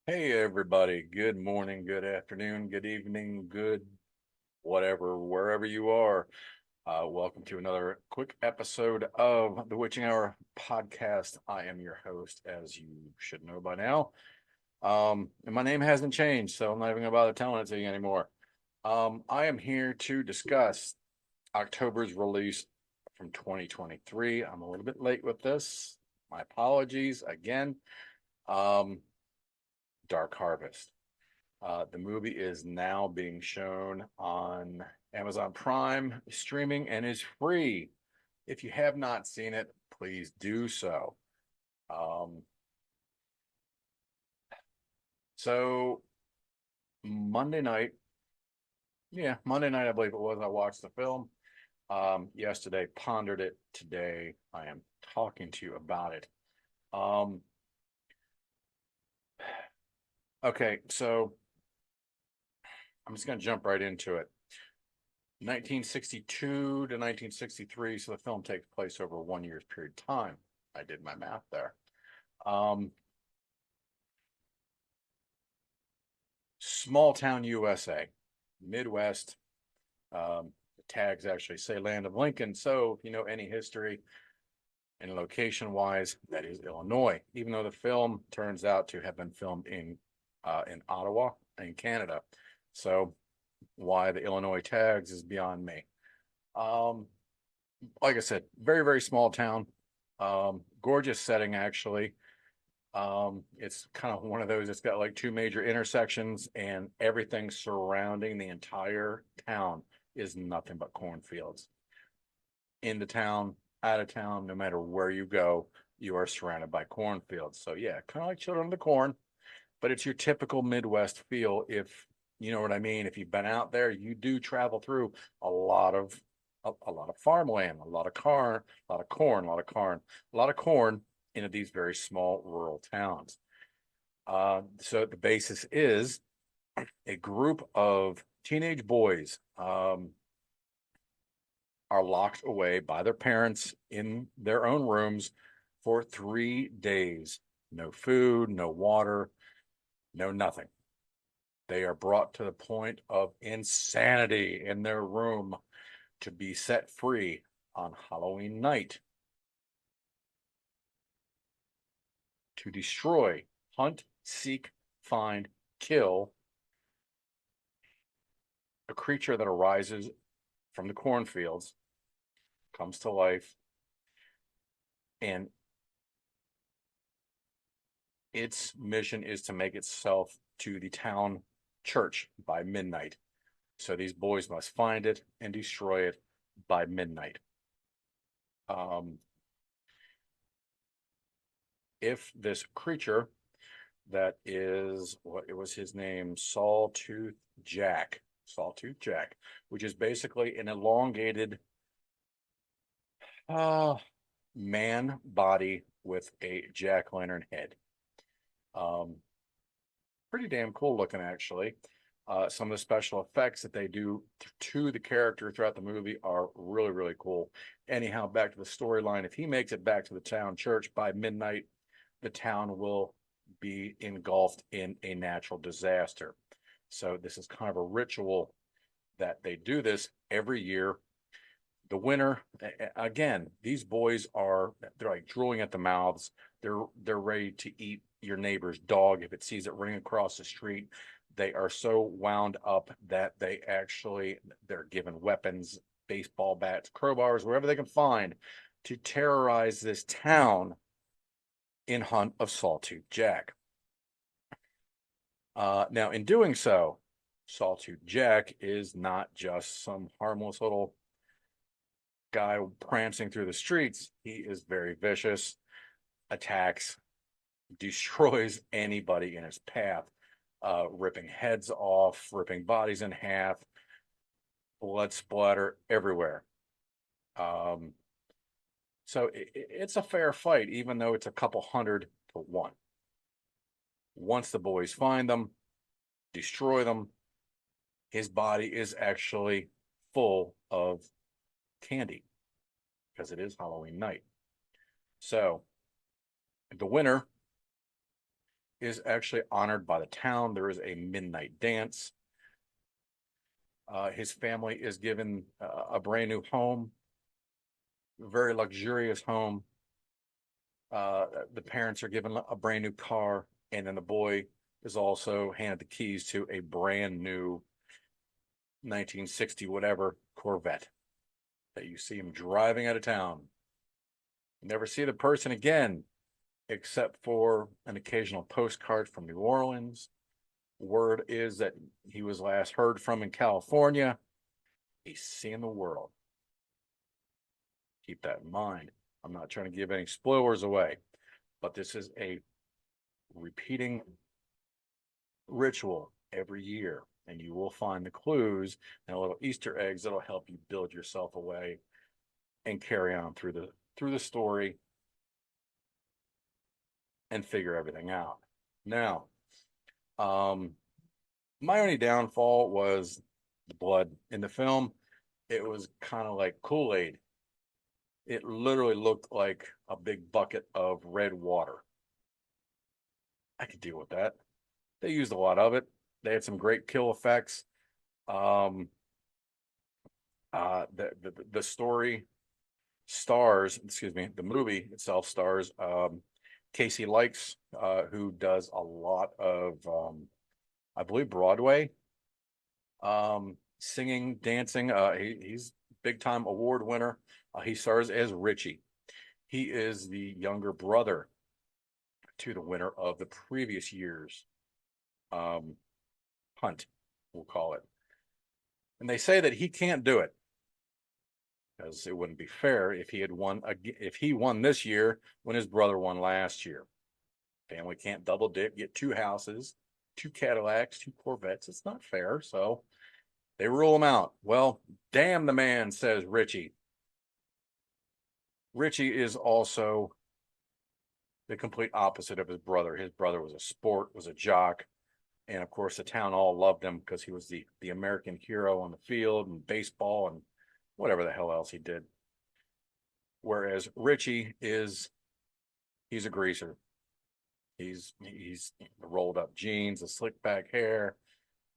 Hey everybody, good morning, good afternoon, good evening, good whatever, wherever you are. Welcome to another quick episode of the Witching Hour podcast. I am your host, as you should know by now. And my name hasn't changed, so I'm not even gonna bother telling it to you anymore. I am here to discuss October's release from 2023. I'm a little bit late with this. My apologies again. Um, Dark Harvest. The movie is now being shown on Amazon Prime streaming and is free. If you have not seen it, please do so. Um, so Monday night, yeah, Monday night, I believe it was, I watched the film. Yesterday, pondered it. Today, I am talking to you about it. Um, okay, so I'm just going to jump right into it. 1962 to 1963, so the film takes place over a 1 year's period of time. I did my math there. Um, Small town USA, Midwest. The tags actually say Land of Lincoln. So if you know any history and location wise, that is Illinois, even though the film turns out to have been filmed in Ottawa in Canada. So why the Illinois tags is beyond me. Um, like I said, very, very small town. Gorgeous setting, actually. It's kind of one of those, it's got like two major intersections, and everything surrounding the entire town is nothing but cornfields. In the town, out of town, no matter where you go, you are surrounded by cornfields. So, yeah, kind of like Children of the Corn, but it's your typical Midwest feel. If you know what I mean, if you've been out there, you do travel through a lot of a lot of farmland, a lot of corn, a lot of corn, a lot of corn, a lot of corn into these very small rural towns. So the basis is a group of teenage boys are locked away by their parents in their own rooms for 3 days. No food, no water, no nothing. They are brought to the point of insanity in their room to be set free on Halloween night to destroy, hunt, seek, find, kill a creature that arises from the cornfields, comes to life, and its mission is to make itself to the town church by midnight. So these boys must find it and destroy it by midnight. Um, if this creature that is what it was his name, Sawtooth Jack, which is basically an elongated uh, man body with a jack o' lantern head. Um, Pretty damn cool looking, actually. Some of the special effects that they do to the character throughout the movie are really, really cool. Anyhow, back to the storyline. If he makes it back to the town church by midnight, the town will be engulfed in a natural disaster. So, this is kind of a ritual that they do this every year. The winner, again, these boys they're like drooling at the mouths. They're ready to eat your neighbor's dog if it sees it running across the street. They are so wound up that they're given weapons, baseball bats, crowbars, wherever they can find to terrorize this town in hunt of Sawtooth Jack. Now, in doing so, Sawtooth Jack is not just some harmless little guy prancing through the streets. He is very vicious, attacks, destroys anybody in his path, ripping heads off, ripping bodies in half, blood splatter everywhere. Um, so it's a fair fight, even though it's a couple hundred to one. Once the boys find them, destroy them, his body is actually full of candy because it is Halloween night. So the winner is actually honored by the town. There is a midnight dance. His family is given a brand new home, very luxurious home. The parents are given a brand new car, and then the boy is also handed the keys to a brand new 1960 whatever Corvette that you see him driving out of town. You never see the person again, except for an occasional postcard from New Orleans. Word is that he was last heard from in California. He's seeing the world. Keep that in mind. I'm not trying to give any spoilers away, but this is a repeating ritual every year, and you will find the clues and little Easter eggs that'll help you build yourself away and carry on through the story and figure everything out. Now, my only downfall was the blood in the film. It was kind of like Kool-Aid. It literally looked like a big bucket of red water. I could deal with that. They used a lot of it. They had some great kill effects. Um, the story stars, excuse me, the movie itself stars Casey Likes, who does a lot of, I believe, Broadway singing, dancing. He's big time award winner. He stars as Richie. He is the younger brother to the winner of the previous year's hunt, we'll call it. And they say that he can't do it because it wouldn't be fair if he won this year when his brother won last year. Family can't double dip, get two houses, two Cadillacs, two Corvettes. It's not fair. So they rule him out. Well, damn the man, says Richie. Richie is also the complete opposite of his brother. His brother was a sport, was a jock. And of course, the town all loved him because he was the American hero on the field and baseball and whatever the hell else he did. Whereas Richie he's a greaser. He's rolled up jeans, a slick back hair,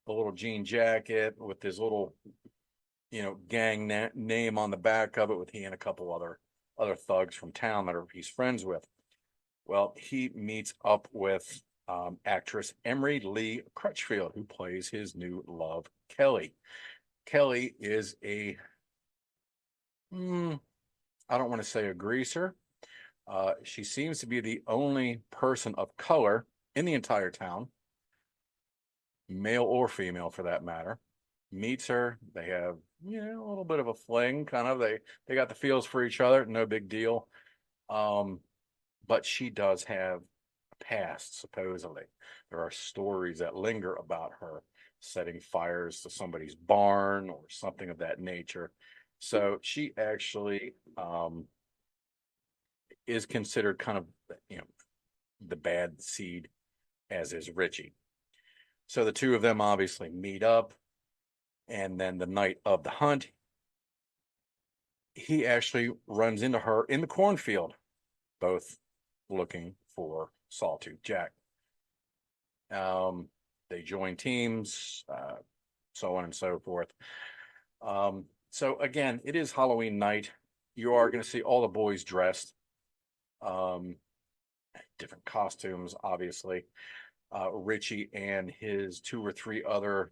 a little jean jacket with his little, gang name on the back of it, with he and a couple other thugs from town that he's friends with. Well, he meets up with actress Emery Lee Crutchfield, who plays his new love, Kelly. Kelly is I don't want to say a greaser. She seems to be the only person of color in the entire town, male or female for that matter. Meets her, they have a little bit of a fling, kind of. They got the feels for each other, no big deal. But she does have a past, supposedly. There are stories that linger about her setting fires to somebody's barn or something of that nature. So she actually is considered kind of, the bad seed, as is Richie. So the two of them obviously meet up. And then the night of the hunt, he actually runs into her in the cornfield, both looking for Sawtooth Jack. They join teams, so on and so forth. So again, it is Halloween night. You are going to see all the boys dressed, different costumes, obviously. Richie and his two or three other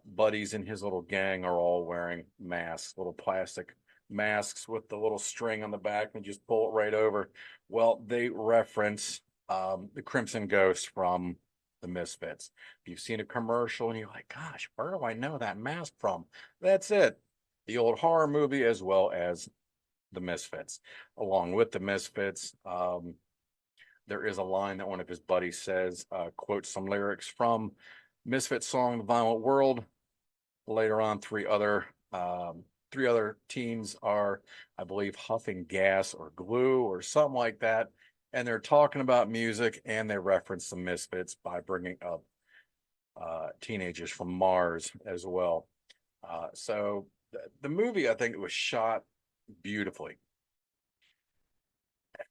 buddies in his little gang are all wearing masks, little plastic masks with the little string on the back, and just pull it right over. Well, they reference the Crimson Ghost from the Misfits. If you've seen a commercial and you're like, gosh, where do I know that mask from? That's it. The old horror movie, as well as the Misfits. Along with the Misfits, there is a line that one of his buddies says, quotes some lyrics from Misfits song, The Violent World. Later on, three other teens are, I believe, huffing gas or glue or something like that. And they're talking about music, and they reference the Misfits by bringing up teenagers from Mars as well. So the movie, I think it was shot beautifully.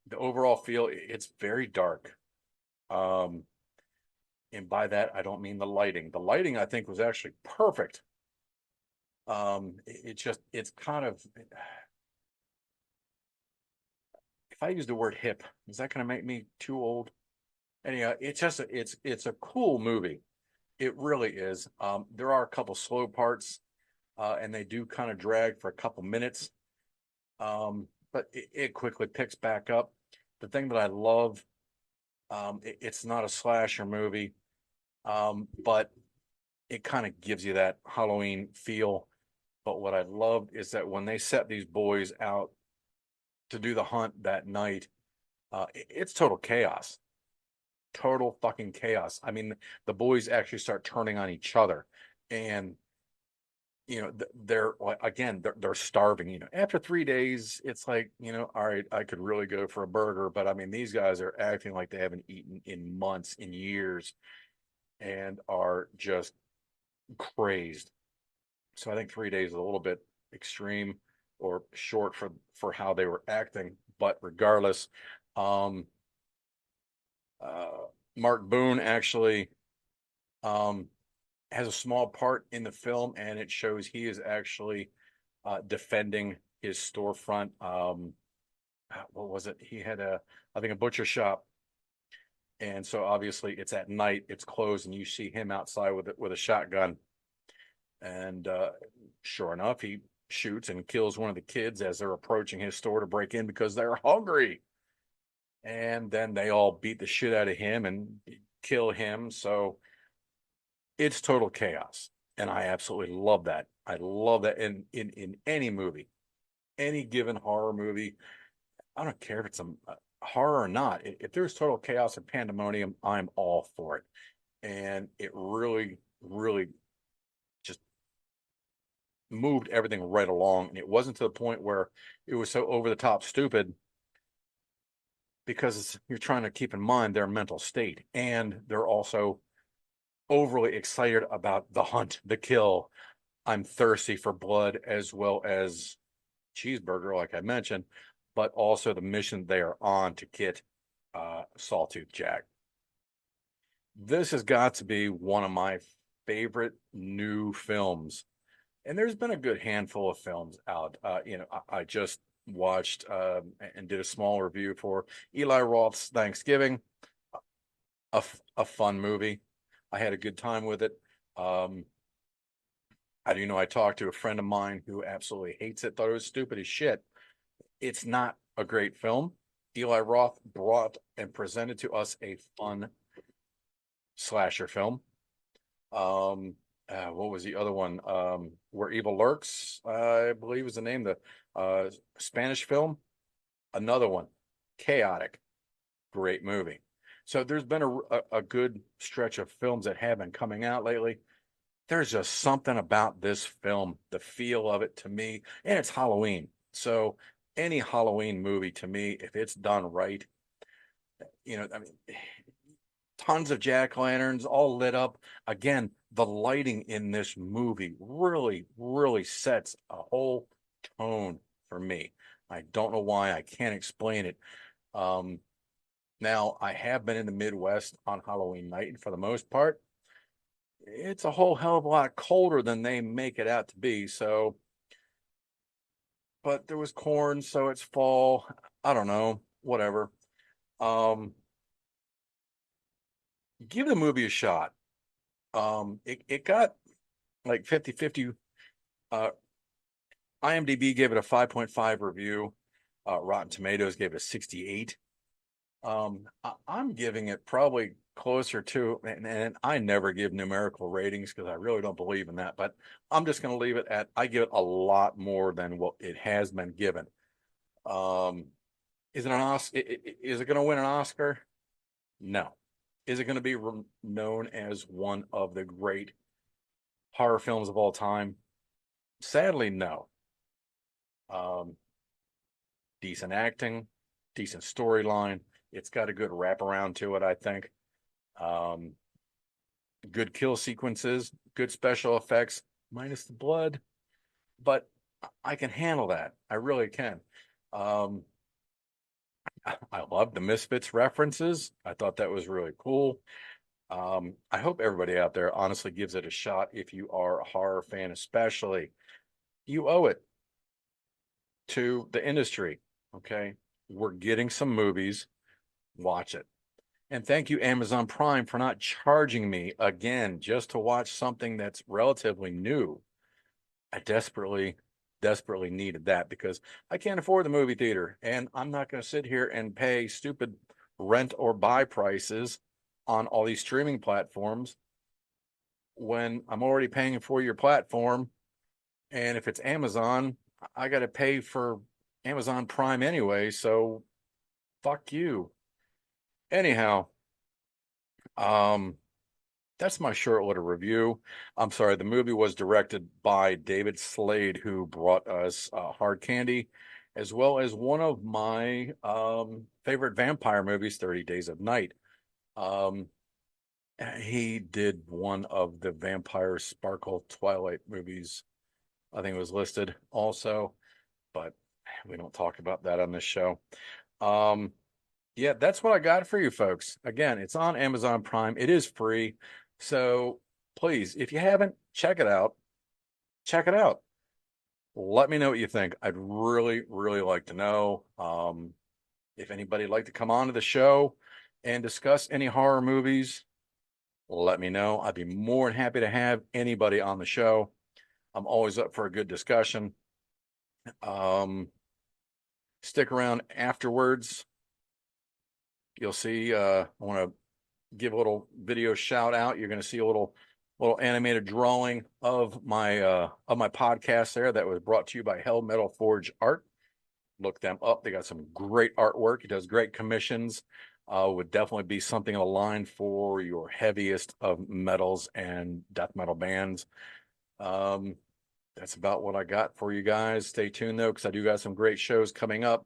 The overall feel, it's very dark. Um, and by that, I don't mean the lighting. The lighting, I think, was actually perfect. It's kind of, if I use the word hip, is that going to make me too old? Anyhow, it's a cool movie. It really is. There are a couple slow parts, and they do kind of drag for a couple minutes. But it quickly picks back up. The thing that I love, it's not a slasher movie, but it kind of gives you that Halloween feel. But what I love is that when they set these boys out to do the hunt that night, it's total chaos, total fucking chaos. I mean, the boys actually start turning on each other, and they're like, again, they're starving. After 3 days, it's like, all right, I could really go for a burger, but I mean, these guys are acting like they haven't eaten in months, in years, and are just crazed. So I think 3 days is a little bit extreme or short for how they were acting. But regardless, um, uh, Mark Boone actually um, has a small part in the film, and it shows he is actually defending his storefront. What was it? He had I think, a butcher shop, and so obviously it's at night, it's closed, and you see him outside with a shotgun. And sure enough, he shoots and kills one of the kids as they're approaching his store to break in because they're hungry. And then they all beat the shit out of him and kill him. So it's total chaos. And I absolutely love that. I love that in any movie, any given horror movie. I don't care if it's a horror or not. If there's total chaos and pandemonium, I'm all for it. And it really, really just moved everything right along. And it wasn't to the point where it was so over the top stupid, because you're trying to keep in mind their mental state. And they're also overly excited about the hunt, the kill. I'm thirsty for blood as well as cheeseburger, like I mentioned, but also the mission they are on to get Sawtooth Jack. This has got to be one of my favorite new films, and there's been a good handful of films out. I just watched and did a small review for Eli Roth's Thanksgiving, a fun movie. I had a good time with it. Um, I do know I talked to a friend of mine who absolutely hates it, thought it was stupid as shit. It's not a great film. Eli Roth brought and presented to us a fun slasher film. Um, what was the other one? Where Evil Lurks, I believe was the name. The Spanish film. Another one, chaotic, great movie. So there's been a good stretch of films that have been coming out lately. There's just something about this film, the feel of it to me, and it's Halloween. So any Halloween movie to me, if it's done right, I mean, tons of jack-o'-lanterns all lit up. Again, the lighting in this movie really, really sets a whole tone for me. I don't know why. I can't explain it. Um, Now, I have been in the Midwest on Halloween night, and for the most part, it's a whole hell of a lot colder than they make it out to be. So, but there was corn, so it's fall. I don't know, whatever. Um, give the movie a shot. It got like 50-50. Uh, IMDb gave it a 5.5 review. Rotten Tomatoes gave it a 68. I'm giving it probably closer to, and I never give numerical ratings because I really don't believe in that, but I'm just going to leave it at, I give it a lot more than what it has been given. Um, is it an Oscar? Is it going to win an Oscar? No. Is it going to be known as one of the great horror films of all time? Sadly, no. Um, Decent acting, decent storyline. It's got a good wraparound to it, I think. Um, Good kill sequences, good special effects, minus the blood, but I can handle that. I really can. Um, I love the Misfits references. I thought that was really cool. I hope everybody out there honestly gives it a shot if you are a horror fan, especially. You owe it to the industry. Okay. We're getting some movies. Watch it. And thank you, Amazon Prime, for not charging me again just to watch something that's relatively new. I desperately needed that because I can't afford the movie theater. And I'm not going to sit here and pay stupid rent or buy prices on all these streaming platforms when I'm already paying for your platform. And if it's Amazon, I got to pay for Amazon Prime anyway. So fuck you. Anyhow, um, that's my short little review. I'm sorry, the movie was directed by David Slade, who brought us Hard Candy, as well as one of my favorite vampire movies, 30 Days of Night. Um, he did one of the Vampire Sparkle Twilight movies. I think it was listed also, but we don't talk about that on this show. Um, yeah, that's what I got for you folks. Again, it's on Amazon Prime. It is free. So please, if you haven't, check it out. Check it out. Let me know what you think. I'd really like to know. If anybody'd like to come on to the show and discuss any horror movies, let me know. I'd be more than happy to have anybody on the show. I'm always up for a good discussion. Um, Stick around afterwards. You'll see, I want to give a little video shout out. You're going to see a little animated drawing of my podcast there that was brought to you by Hell Metal Forge Art. Look them up. They got some great artwork. He does great commissions. Would definitely be something in the line for your heaviest of metals and death metal bands. Um, that's about what I got for you guys. Stay tuned though, because I do got some great shows coming up.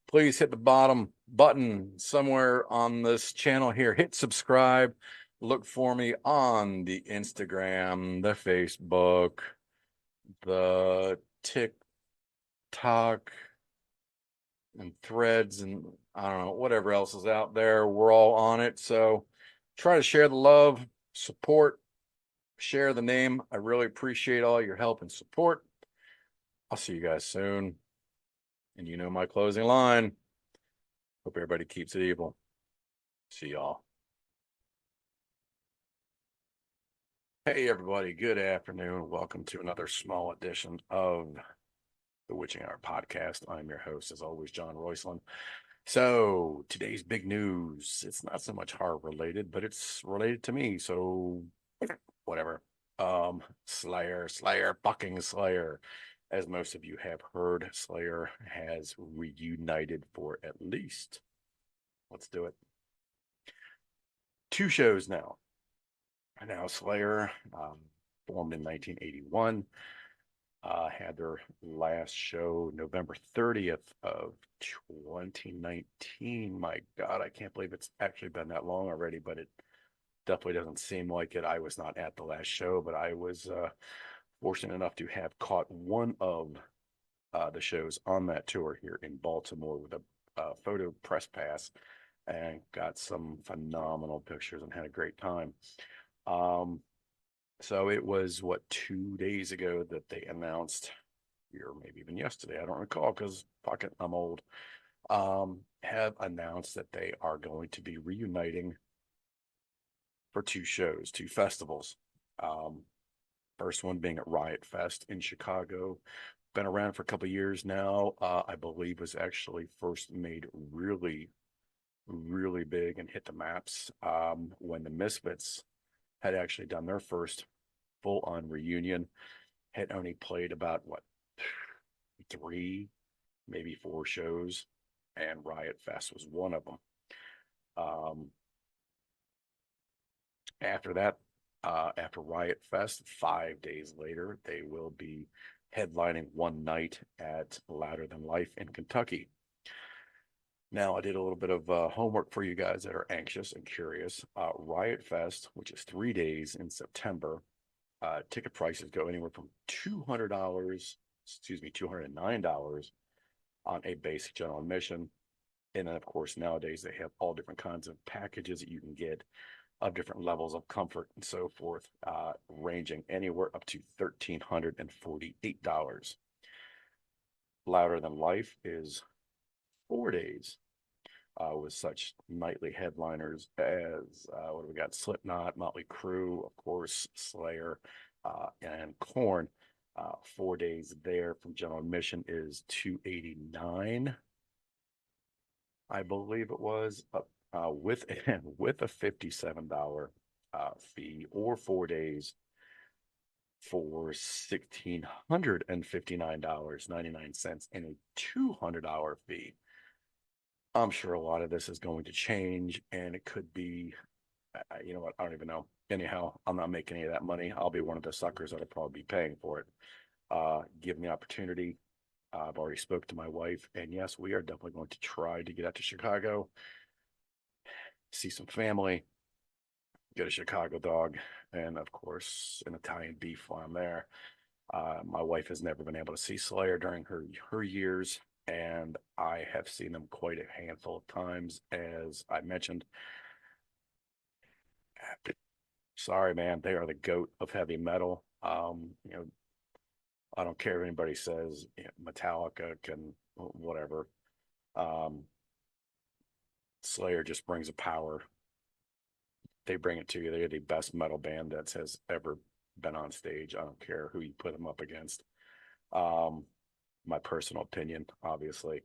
Please hit the bottom button somewhere on this channel here. Hit subscribe. Look for me on the Instagram, the Facebook, the TikTok, and Threads, and I don't know, whatever else is out there. We're all on it. So try to share the love, support, share the name. I really appreciate all your help and support. I'll see you guys soon. And you know my closing line. Hope everybody keeps it evil. See y'all. Hey, everybody. Good afternoon. Welcome to another small edition of the Witching Hour podcast. I'm your host, as always, John Roycelyn. So, today's big news. It's not so much horror related, but it's related to me. So, whatever. Slayer, fucking Slayer. As most of you have heard, Slayer has reunited for at least, let's do it, 2 shows now. Now, Slayer, formed in 1981, had their last show November 30th of 2019. My God, I can't believe it's actually been that long already, but it definitely doesn't seem like it. I was not at the last show, but I was fortunate enough to have caught one of the shows on that tour here in Baltimore with a photo press pass and got some phenomenal pictures and had a great time. So it was 2 days ago that they announced, or maybe even yesterday, I don't recall because fuck it, I'm old. Have announced that they are going to be reuniting for 2 shows, 2 festivals. First one being at Riot Fest in Chicago. Been around for a couple years now. I believe was actually first made really big and hit the maps when the Misfits had actually done their first full-on reunion. Had only played about 3, maybe 4 shows, and Riot Fest was one of them. After that, after Riot Fest, 5 days later, they will be headlining one night at Louder Than Life in Kentucky. Now, I did a little bit of homework for you guys that are anxious and curious. Riot Fest, which is 3 days in September, ticket prices go anywhere from $209 on a basic general admission. And then, of course, nowadays they have all different kinds of packages that you can get of different levels of comfort and so forth, ranging anywhere up to $1,348. Louder Than Life is 4 days, with such nightly headliners as what do we got? Slipknot, Motley Crue, of course, Slayer, and Korn. 4 days there from general admission is $289, I believe it was, with with a $57 fee, or 4 days for $1,659.99 and a $200 fee. I'm sure a lot of this is going to change, and it could be, you know what? I don't even know. Anyhow, I'm not making any of that money. I'll be one of the suckers that'll probably be paying for it. Give me the opportunity. I've already spoke to my wife, and yes, we are definitely going to try to get out to Chicago, see some family, get a Chicago dog, and of course, an Italian beef while I'm there. My wife has never been able to see Slayer during her years, and I have seen them quite a handful of times. As I mentioned, sorry, man, they are the goat of heavy metal. I don't care if anybody says, Metallica can whatever. Um, Slayer just brings a power. They bring it to you. They're the best metal band that has ever been on stage. I don't care who you put them up against. My personal opinion, obviously.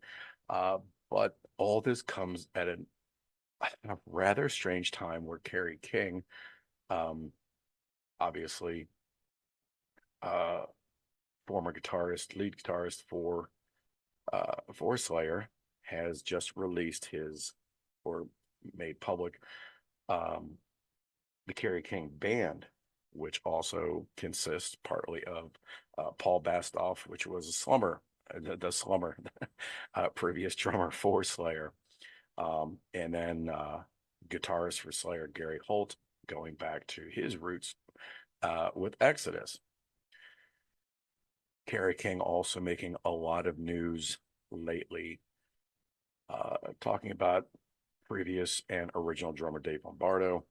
But all this comes at a rather strange time where Kerry King, obviously, uh, former lead guitarist for Slayer, has just released his, or made public, um, the Kerry King Band, which also consists partly of Paul Bastoff, which was a the Slumber, previous drummer for Slayer, and then guitarist for Slayer Gary Holt, going back to his roots with Exodus. Kerry King also making a lot of news lately, talking about previous and original drummer Dave Lombardo,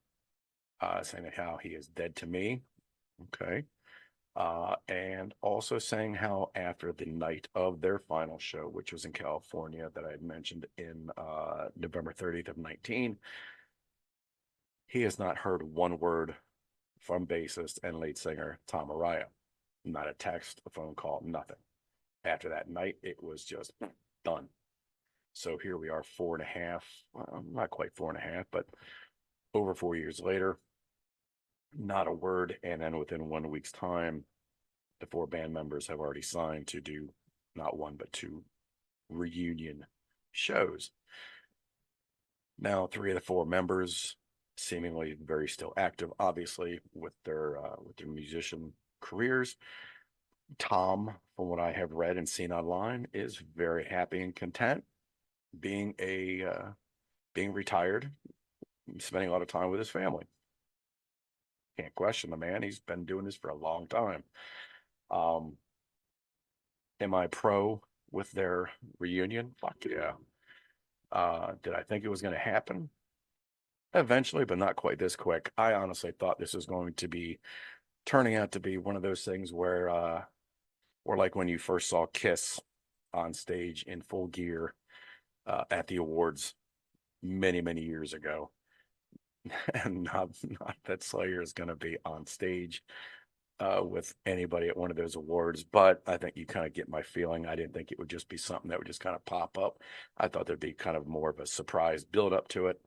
saying how he is dead to me. Okay. And also saying how after the night of their final show, which was in California, that I had mentioned in November 30th of 19, he has not heard one word from bassist and lead singer Tom Araya. Not a text, a phone call, nothing. After that night, it was just done. So here we are, 4.5, well, not quite 4.5, but over 4 years later, not a word. And then within 1 week's time, the four band members have already signed to do not one, but two reunion shows. Now, three of the four members seemingly very still active, obviously, with their musician careers. Tom, from what I have read and seen online, is very happy and content being being retired, spending a lot of time with his family. Can't question the man. He's been doing this for a long time. Am I pro with their reunion? Fuck yeah. Did I think it was going to happen? Eventually, but not quite this quick. I honestly thought this was going to be turning out to be one of those things where, or like when you first saw Kiss on stage in full gear at the awards many, many years ago. And not that Slayer is going to be on stage with anybody at one of those awards, but I think you kind of get my feeling. I didn't think it would just be something that would just kind of pop up. I thought there'd be kind of more of a surprise build up to it.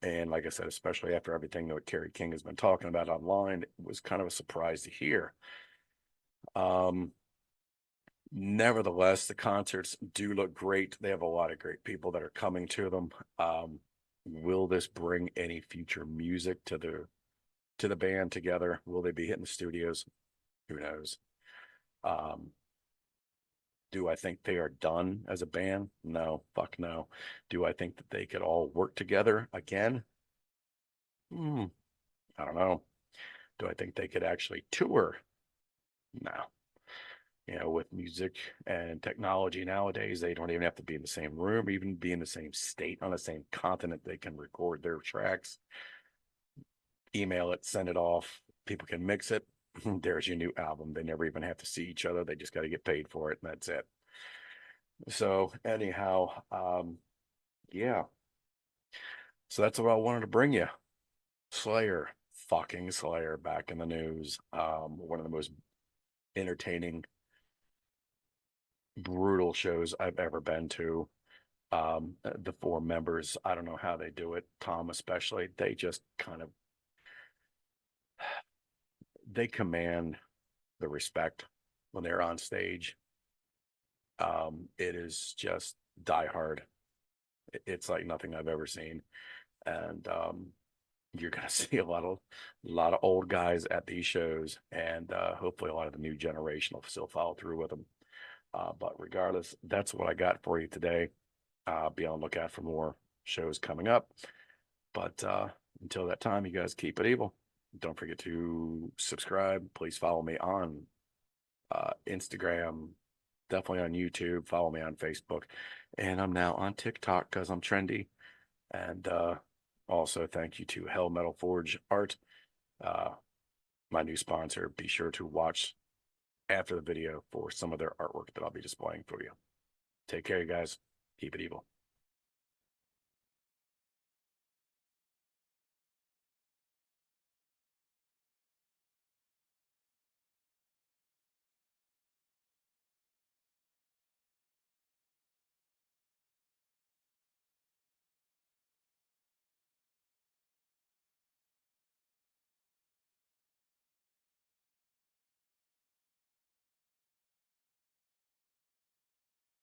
And like I said, especially after everything that Kerry King has been talking about online, it was kind of a surprise to hear. Nevertheless, the concerts do look great. They have a lot of great people that are coming to them. Will this bring any future music to the band together? Will they be hitting the studios? Who knows? Do I think they are done as a band? No, fuck no. Do I think that they could all work together again? I don't know. Do I think they could actually tour? No. You know, with music and technology nowadays, they don't even have to be in the same room, even be in the same state on the same continent. They can record their tracks, email it, send it off. People can mix it. There's your new album. They never even have to see each other. They just got to get paid for it, and that's it. So anyhow, yeah. So that's what I wanted to bring you. Slayer, fucking Slayer, back in the news. One of the most entertaining, brutal shows I've ever been to. The four members, I don't know how they do it. Tom especially, they just kind of they command the respect when they're on stage. It is just die hard. It's like nothing I've ever seen, and you're gonna see a lot of old guys at these shows, and hopefully a lot of the new generation will still follow through with them. But regardless, that's what I got for you today. Be on the lookout for more shows coming up. But until that time, you guys keep it evil. Don't forget to subscribe. Please follow me on Instagram, definitely on YouTube. Follow me on Facebook. And I'm now on TikTok because I'm trendy. And also, thank you to Hell Metal Forge Art, uh, my new sponsor. Be sure to watch after the video for some of their artwork that I'll be displaying for you. Take care, you guys. Keep it evil.